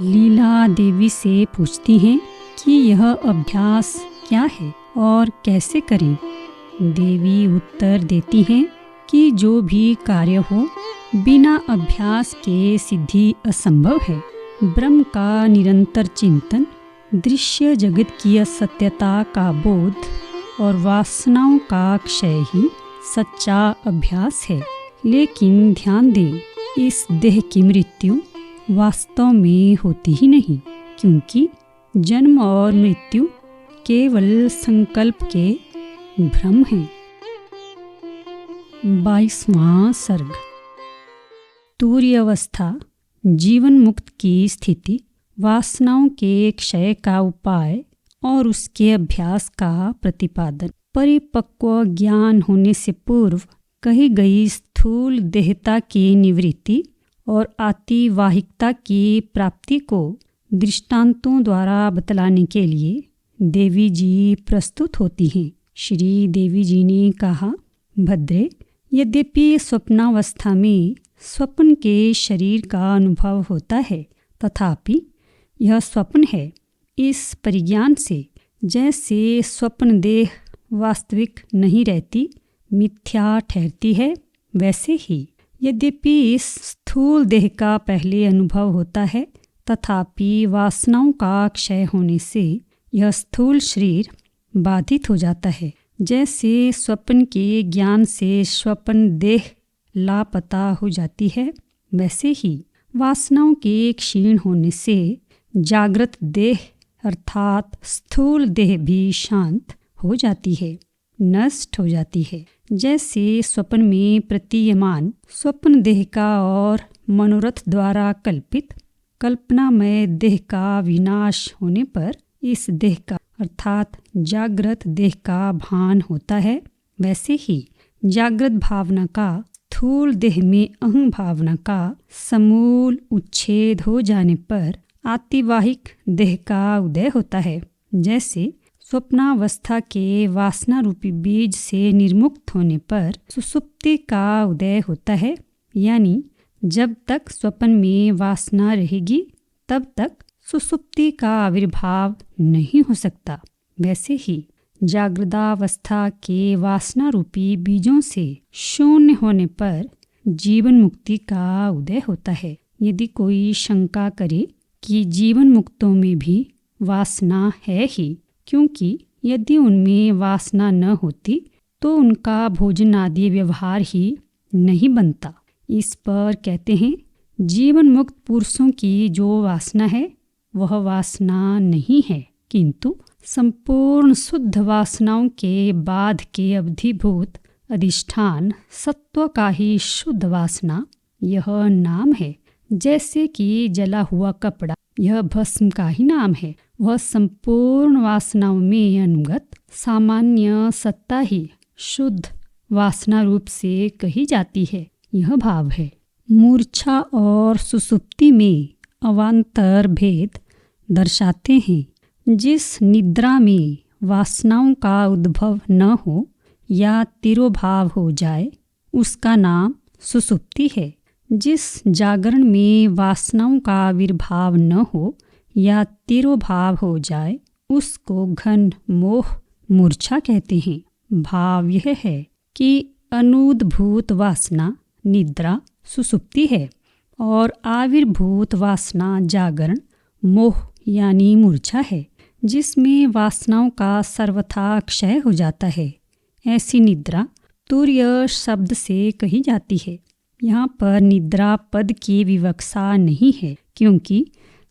लीला देवी से पूछती हैं कि यह अभ्यास क्या है और कैसे करें। देवी उत्तर देती हैं कि जो भी कार्य हो बिना अभ्यास के सिद्धि असंभव है। ब्रह्म का निरंतर चिंतन, दृश्य जगत की असत्यता का बोध और वासनाओं का क्षय ही सच्चा अभ्यास है। लेकिन ध्यान दें, इस देह की मृत्यु वास्तव में होती ही नहीं, क्योंकि जन्म और मृत्यु केवल संकल्प के भ्रम हैं। 22वां सर्ग। तुर्य अवस्था, जीवन मुक्त की स्थिति, वासनाओं के क्षय का उपाय और उसके अभ्यास का प्रतिपादन। परिपक्व ज्ञान होने से पूर्व कही गई स्थूल देहता की निवृत्ति और आतिवाहिकता की प्राप्ति को दृष्टांतों द्वारा बतलाने के लिए देवी जी प्रस्तुत होती हैं। श्री देवी जी ने कहा, भद्रे, यद्यपि स्वप्नावस्था में स्वप्न के शरीर का अनुभव होता है, तथापि यह स्वप्न है। इस परिज्ञान से जैसे स्वप्न देह वास्तविक नहीं रहती, मिथ्या ठहरती है, वैसे ही यद्यपि इस स्थूल देह का पहले अनुभव होता है, तथापि वासनाओं का क्षय होने से यह स्थूल शरीर बाधित हो जाता है। जैसे स्वप्न के ज्ञान से स्वप्न देह लापता हो जाती है, वैसे ही वासनाओं के क्षीण होने से जागृत देह अर्थात स्थूल देह भी शांत हो जाती है, नष्ट हो जाती है। जैसे स्वप्न में प्रतीयमान स्वप्न देह का और मनोरथ द्वारा कल्पित कल्पनामय देह का विनाश होने पर इस देह का अर्थात जागृत देह का भान होता है, वैसे ही जागृत भावना का स्थूल देह में अहं भावना का समूल उच्छेद हो जाने पर आतिवाहिक देह का उदय होता है। जैसे स्वप्नावस्था के वासना रूपी बीज से निर्मुक्त होने पर सुषुप्ति का उदय होता है, यानी जब तक स्वप्न में वासना रहेगी तब तक सुषुप्ति का आविर्भाव नहीं हो सकता। वैसे ही जागृतावस्था के वासना रूपी बीजों से शून्य होने पर जीवन मुक्ति का उदय होता है। यदि कोई शंका करे कि जीवन मुक्तों में भी वासना है ही, क्योंकि यदि उनमें वासना न होती तो उनका भोजन आदि व्यवहार ही नहीं बनता। इस पर कहते हैं, जीवन मुक्त पुरुषों की जो वासना है वह वासना नहीं है, किंतु संपूर्ण शुद्ध वासनाओं के बाध के अवधिभूत अधिष्ठान सत्व का ही शुद्ध वासना यह नाम है। जैसे कि जला हुआ कपड़ा यह भस्म का ही नाम है, वह संपूर्ण वासनाओं में अनुगत सामान्य सत्ता ही शुद्ध वासना रूप से कही जाती है। यह भाव है। मूर्छा और सुषुप्ति में अवान्तर भेद दर्शाते हैं। जिस निद्रा में वासनाओं का उद्भव न हो या तिरोभाव हो जाए, उसका नाम सुषुप्ति है। जिस जागरण में वासनाओं का आविर्भाव न हो या तिरोभाव हो जाए, उसको घन मोह मूर्छा कहते हैं। भाव यह है कि अनुद्भूत वासना निद्रा सुषुप्ति है और आविर्भूत वासना जागरण मोह यानी मूर्छा है, जिसमें वासनाओं का सर्वथा क्षय हो जाता है। ऐसी निद्रा तुर्य शब्द से कही जाती है। यहाँ पर निद्रा पद की विवक्षा नहीं है, क्योंकि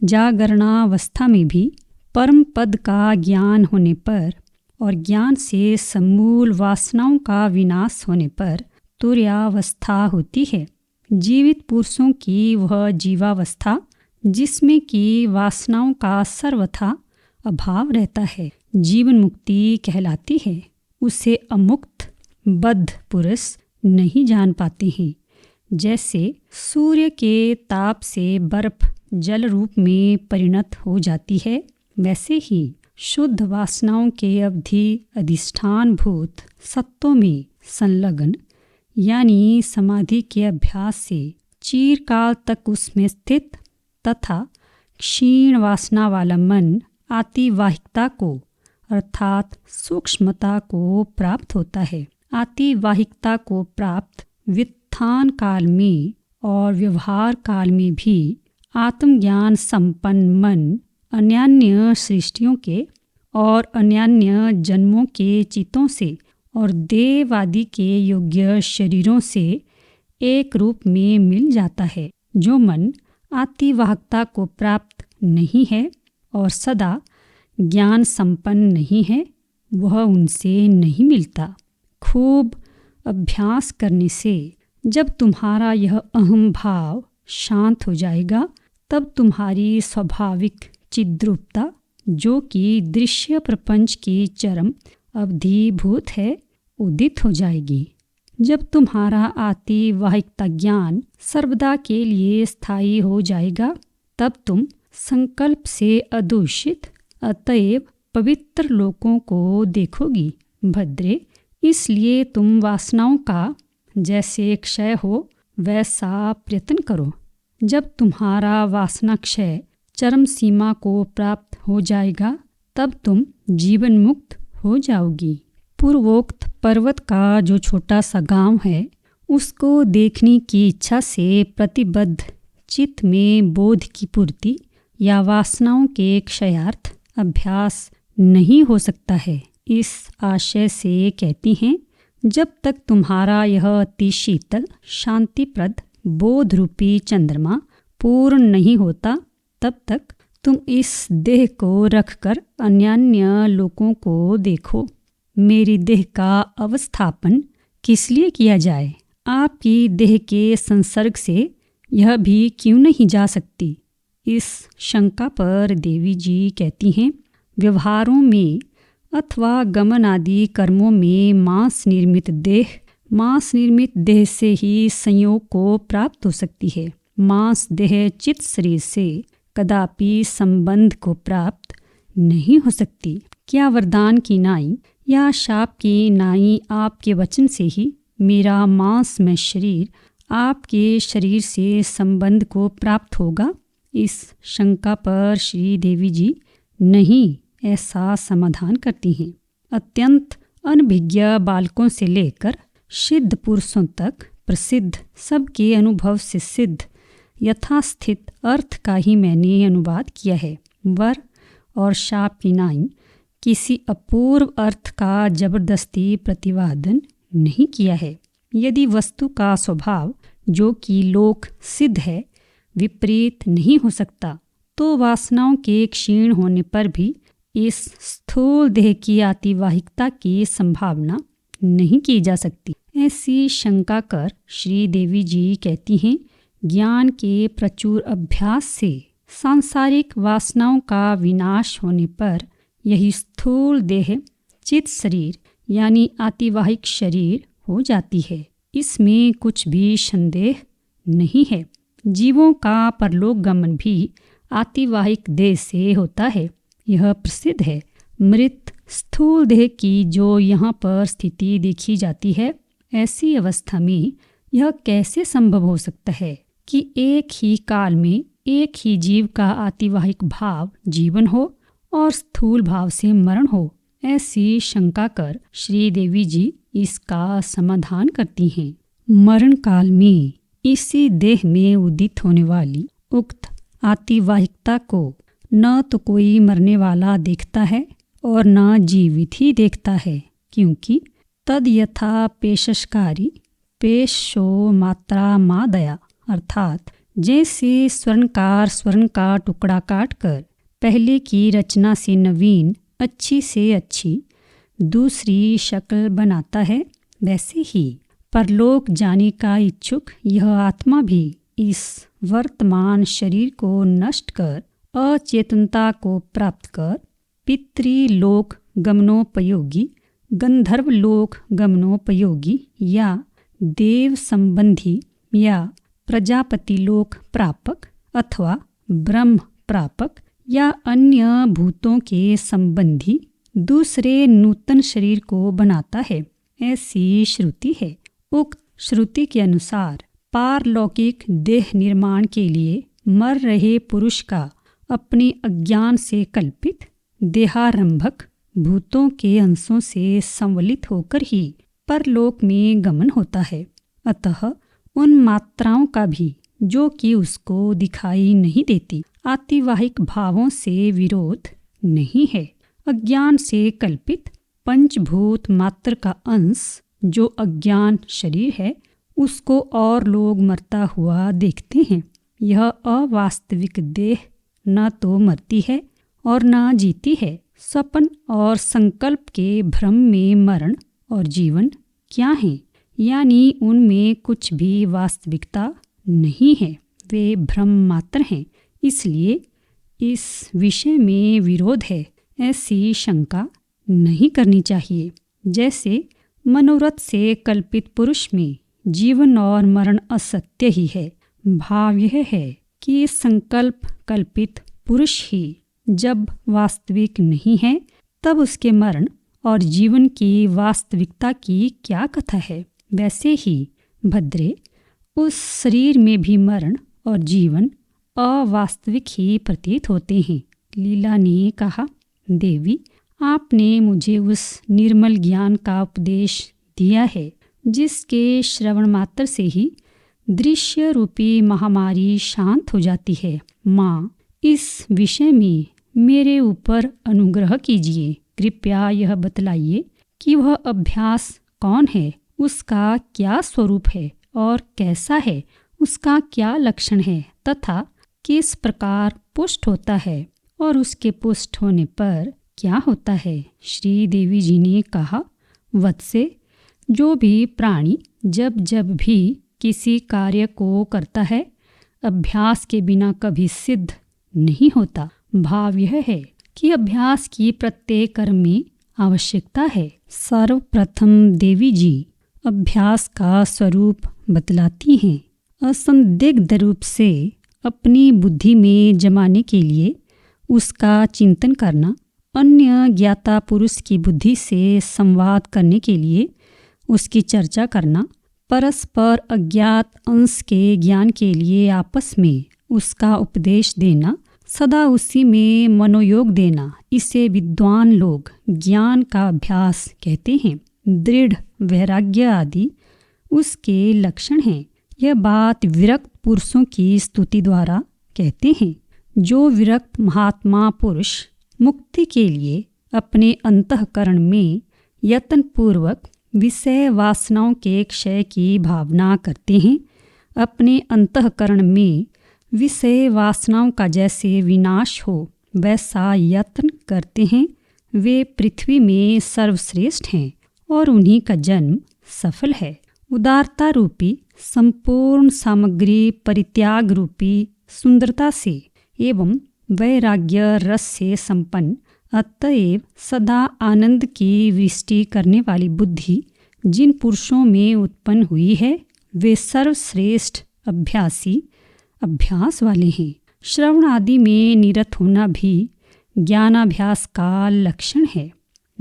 जागरणावस्था में भी परम पद का ज्ञान होने पर और ज्ञान से समूल वासनाओं का विनाश होने पर तुर्यावस्था होती है। जीवित पुरुषों की वह जीवावस्था जिसमें कि वासनाओं का सर्वथा अभाव रहता है, जीवन मुक्ति कहलाती है। उसे अमुक्त बद्ध पुरुष नहीं जान पाते हैं। जैसे सूर्य के ताप से बर्फ जल रूप में परिणत हो जाती है, वैसे ही शुद्ध वासनाओं के अवधि अधिष्ठान भूत सत्वों में संलग्न यानी समाधि के अभ्यास से चिरकाल तक उसमें स्थित तथा क्षीण वासना वाला मन आतिवाहिकता को अर्थात सूक्ष्मता को प्राप्त होता है। आतिवाहिकता को प्राप्त व्युत्थान काल में और व्यवहार काल में भी आत्मज्ञान संपन्न मन अन्यान्य सृष्टियों के और अन्यान्य जन्मों के चित्तों से और देव आदि के योग्य शरीरों से एक रूप में मिल जाता है। जो मन आतिवाहकता को प्राप्त नहीं है और सदा ज्ञान संपन्न नहीं है, वह उनसे नहीं मिलता। खूब अभ्यास करने से जब तुम्हारा यह अहम भाव शांत हो जाएगा, तब तुम्हारी स्वाभाविक चिद्रूपता, जो कि दृश्य प्रपंच की चरम अवधिभूत है, उदित हो जाएगी। जब तुम्हारा आतिवाहिकता ज्ञान सर्वदा के लिए स्थायी हो जाएगा, तब तुम संकल्प से अदूषित अतएव पवित्र लोकों को देखोगी। भद्रे, इसलिए तुम वासनाओं का जैसे क्षय हो वैसा प्रयत्न करो। जब तुम्हारा वासना क्षय चरम सीमा को प्राप्त हो जाएगा, तब तुम जीवन मुक्त हो जाओगी। पूर्वोक्त पर्वत का जो छोटा सा गांव है, उसको देखने की इच्छा से प्रतिबद्ध चित्त में बोध की पूर्ति या वासनाओं के क्षयार्थ अभ्यास नहीं हो सकता है। इस आशय से कहती हैं, जब तक तुम्हारा यह अति शीतल शांतिप्रद बोध रूपी चंद्रमा पूर्ण नहीं होता, तब तक तुम इस देह को रखकर अन्यान्य लोकों को देखो। मेरी देह का अवस्थापन किस लिए किया जाए? आपकी देह के संसर्ग से यह भी क्यों नहीं जा सकती? इस शंका पर देवी जी कहती हैं, व्यवहारों में अथवा गमन आदि कर्मों में मांस निर्मित देह से ही संयोग को प्राप्त हो सकती है। मांस देह चित्त शरीर से कदापि संबंध को प्राप्त नहीं हो सकती। क्या वरदान की नाई या शाप की नाई आपके वचन से ही मेरा मांसमय शरीर आपके शरीर से संबंध को प्राप्त होगा? इस शंका पर श्री देवी जी नहीं ऐसा समाधान करती हैं। अत्यंत अनभिज्ञ बालकों से लेकर सिद्ध पुरुषों तक प्रसिद्ध सबके अनुभव से सिद्ध यथास्थित अर्थ का ही मैंने अनुवाद किया है। वर और शाप की नाई किसी अपूर्व अर्थ का जबरदस्ती प्रतिवादन नहीं किया है। यदि वस्तु का स्वभाव, जो कि लोक सिद्ध है, विपरीत नहीं हो सकता, तो वासनाओं के क्षीण होने पर भी इस स्थूल देह की आतिवाहिकता की संभावना नहीं की जा सकती। ऐसी शंका कर श्री देवी जी कहती हैं, ज्ञान के प्रचुर अभ्यास से सांसारिक वासनाओं का विनाश होने पर यही स्थूल देह चित्त शरीर यानी आतिवाहिक शरीर हो जाती है। इसमें कुछ भी संदेह नहीं है। जीवों का परलोक गमन भी आतिवाहिक देह से होता है, यह प्रसिद्ध है। मृत स्थूल देह की जो यहाँ पर स्थिति देखी जाती है, ऐसी अवस्था में यह कैसे संभव हो सकता है कि एक ही काल में एक ही जीव का आतिवाहिक भाव जीवन हो और स्थूल भाव से मरण हो? ऐसी शंका कर श्री देवी जी इसका समाधान करती हैं। मरण काल में इसी देह में उदित होने वाली उक्त आतिवाहिकता को न तो कोई मरने वाला देखता है और न जीवित ही देखता है, क्योंकि तद यथा पेशकारी पेशो मात्रा मादया, अर्थात जैसे स्वर्णकार स्वर्ण का टुकड़ा काटकर पहले की रचना से नवीन अच्छी से अच्छी दूसरी शक्ल बनाता है, वैसे ही परलोक जाने का इच्छुक यह आत्मा भी इस वर्तमान शरीर को नष्ट कर अचेतनता को प्राप्त कर पितृलोक गमनोपयोगी, गंधर्व लोक गमनोपयोगी या देव संबंधी या प्रजापति लोक प्रापक अथवा ब्रह्म प्रापक या अन्य भूतों के संबंधी दूसरे नूतन शरीर को बनाता है, ऐसी श्रुति है। उक्त श्रुति के अनुसार पारलौकिक देह निर्माण के लिए मर रहे पुरुष का अपने अज्ञान से कल्पित देहारंभक भूतों के अंशों से संवलित होकर ही परलोक में गमन होता है। अतः उन मात्राओं का भी, जो कि उसको दिखाई नहीं देती, आतिवाहिक भावों से विरोध नहीं है। अज्ञान से कल्पित पंचभूत मात्र का अंश, जो अज्ञान शरीर है, उसको और लोग मरता हुआ देखते हैं। यह अवास्तविक देह न तो मरती है और न जीती है। स्वप्न और संकल्प के भ्रम में मरण और जीवन क्या है? यानी उनमें कुछ भी वास्तविकता नहीं है, वे भ्रम मात्र हैं। इसलिए इस विषय में विरोध है, ऐसी शंका नहीं करनी चाहिए। जैसे मनोरथ से कल्पित पुरुष में जीवन और मरण असत्य ही है। भाव यह है कि संकल्प कल्पित पुरुष ही जब वास्तविक नहीं है, तब उसके मरण और जीवन की वास्तविकता की क्या कथा है। वैसे ही भद्रे, उस शरीर में भी मरण और जीवन अवास्तविक ही प्रतीत होते हैं। लीला ने कहा, देवी, आपने मुझे उस निर्मल ज्ञान का उपदेश दिया है, जिसके श्रवण मात्र से ही दृश्य रूपी महामारी शांत हो जाती है। माँ, इस विषय में मेरे ऊपर अनुग्रह कीजिए। कृपया यह बतलाइए कि वह अभ्यास कौन है, उसका क्या स्वरूप है और कैसा है, उसका क्या लक्षण है तथा किस प्रकार पुष्ट होता है और उसके पुष्ट होने पर क्या होता है। श्री देवी जी ने कहा, वत्से, जो भी प्राणी जब जब भी किसी कार्य को करता है, अभ्यास के बिना कभी सिद्ध नहीं होता। भाव यह है कि अभ्यास की प्रत्येक कर्म में आवश्यकता है। सर्वप्रथम देवी जी अभ्यास का स्वरूप बतलाती हैं। असंदिग्ध रूप से अपनी बुद्धि में जमाने के लिए उसका चिंतन करना, अन्य ज्ञाता पुरुष की बुद्धि से संवाद करने के लिए उसकी चर्चा करना, परस्पर अज्ञात अंश के ज्ञान के लिए आपस में उसका उपदेश देना, सदा उसी में मनोयोग देना, इसे विद्वान लोग ज्ञान का अभ्यास कहते हैं। दृढ़ वैराग्य आदि उसके लक्षण हैं। यह बात विरक्त पुरुषों की स्तुति द्वारा कहते हैं। जो विरक्त महात्मा पुरुष मुक्ति के लिए अपने अंतःकरण में यत्नपूर्वक विषय वासनाओं के क्षय की भावना करते हैं, अपने अंतःकरण में विषय वासनाओं का जैसे विनाश हो वैसा यत्न करते हैं, वे पृथ्वी में सर्वश्रेष्ठ हैं और उन्हीं का जन्म सफल है। उदारता रूपी संपूर्ण सामग्री परित्याग रूपी सुंदरता से एवं वैराग्य रस से संपन्न, अतएव सदा आनंद की वृष्टि करने वाली बुद्धि जिन पुरुषों में उत्पन्न हुई है, वे सर्वश्रेष्ठ अभ्यासी अभ्यास वाले हैं। श्रवण आदि में निरत होना भी ज्ञानाभ्यास का लक्षण है।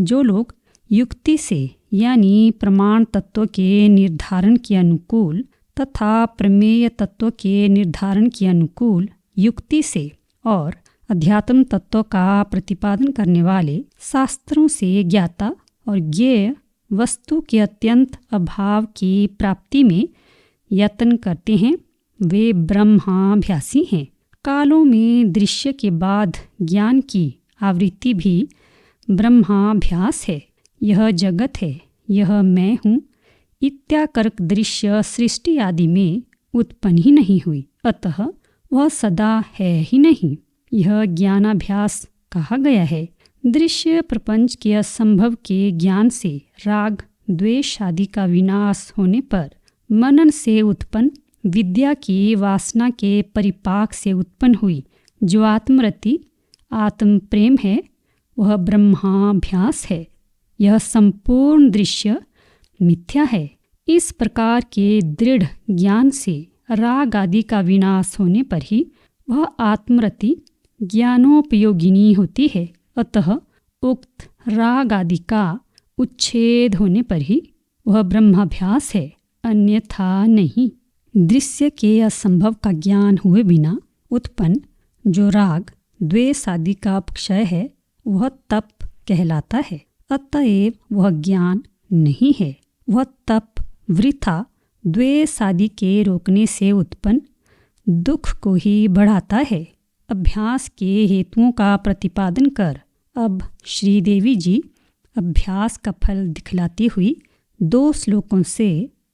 जो लोग युक्ति से यानी प्रमाण तत्व के निर्धारण के अनुकूल तथा प्रमेय तत्व के निर्धारण के अनुकूल युक्ति से और अध्यात्म तत्व का प्रतिपादन करने वाले शास्त्रों से ज्ञाता और ज्ञेय वस्तु के अत्यंत अभाव की प्राप्ति में यत्न करते हैं, वे ब्रह्माभ्यासी हैं। कालों में दृश्य के बाद ज्ञान की आवृत्ति भी ब्रह्माभ्यास है। यह जगत है, यह मैं हूँ इत्याकर्क दृश्य सृष्टि आदि में उत्पन्न ही नहीं हुई, अतः वह सदा है ही नहीं। यह ज्ञानाभ्यास कहा गया है। दृश्य प्रपंच के असंभव के ज्ञान से राग द्वेष आदि का विनाश होने पर मनन से उत्पन्न विद्या की वासना के परिपाक से उत्पन्न हुई जो आत्मरति आत्म प्रेम है, वह ब्रह्माभ्यास है। यह संपूर्ण दृश्य मिथ्या है। इस प्रकार के दृढ़ ज्ञान से राग आदि का विनाश होने पर ही वह आत्मरति ज्ञानोपयोगिनी होती है। अतः उक्त राग आदि का उच्छेद होने पर ही वह ब्रह्माभ्यास है, अन्यथा नहीं। दृश्य के असंभव का ज्ञान हुए बिना उत्पन्न जो राग द्वेष आदि का अपक्षय है वह तप कहलाता है। अतएव वह ज्ञान नहीं है। वह तप वृथा द्वेष आदि के रोकने से उत्पन्न दुख को ही बढ़ाता है। अभ्यास के हेतुओं का प्रतिपादन कर अब श्रीदेवी जी अभ्यास का फल दिखलाती हुई 2 श्लोकों से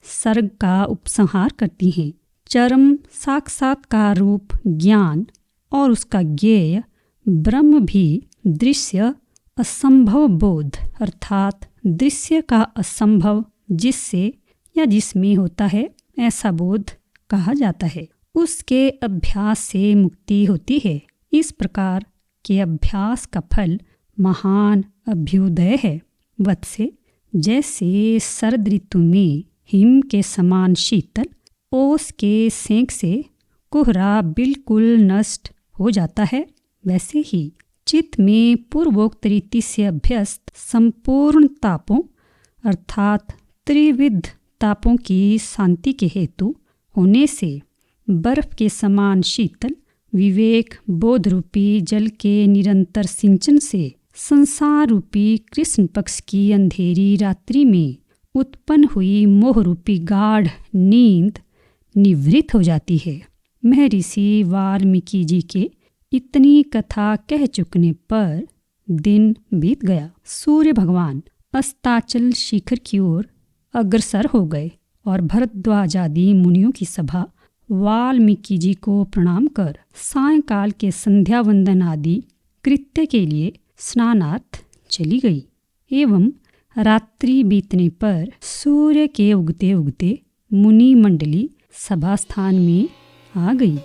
सर्ग का उपसंहार करती हैं। चरम साक्षात्कार रूप ज्ञान और उसका ज्ञेय ब्रह्म भी दृश्य असंभव बोध अर्थात दृश्य का असंभव जिससे या जिसमें होता है ऐसा बोध कहा जाता है। उसके अभ्यास से मुक्ति होती है। इस प्रकार के अभ्यास का फल महान अभ्युदय है। वत्से जैसे शरद ऋतु में हिम के समान शीतल ओस के सेंक से कोहरा बिल्कुल नष्ट हो जाता है, वैसे ही चित्त में पूर्वोक्त रीति से अभ्यस्त संपूर्ण तापों अर्थात त्रिविध तापों की शांति के हेतु होने से बर्फ के समान शीतल विवेक बोध रूपी जल के निरंतर सिंचन से संसार रूपी कृष्ण पक्ष की अंधेरी रात्रि में उत्पन्न हुई मोह रूपी गाढ़ नींद निवृत्त हो जाती है। महर्षि वाल्मीकि जी के इतनी कथा कह चुकने पर दिन बीत गया। सूर्य भगवान अस्ताचल शिखर की ओर अग्रसर हो गए और भरद्वाज आदि मुनियों की सभा वाल्मीकि जी को प्रणाम कर सायंकाल के संध्या वंदन आदि कृत्य के लिए स्नानार्थ चली गई। एवं रात्रि बीतने पर सूर्य के उगते उगते मुनि मंडली सभा स्थान में आ गई।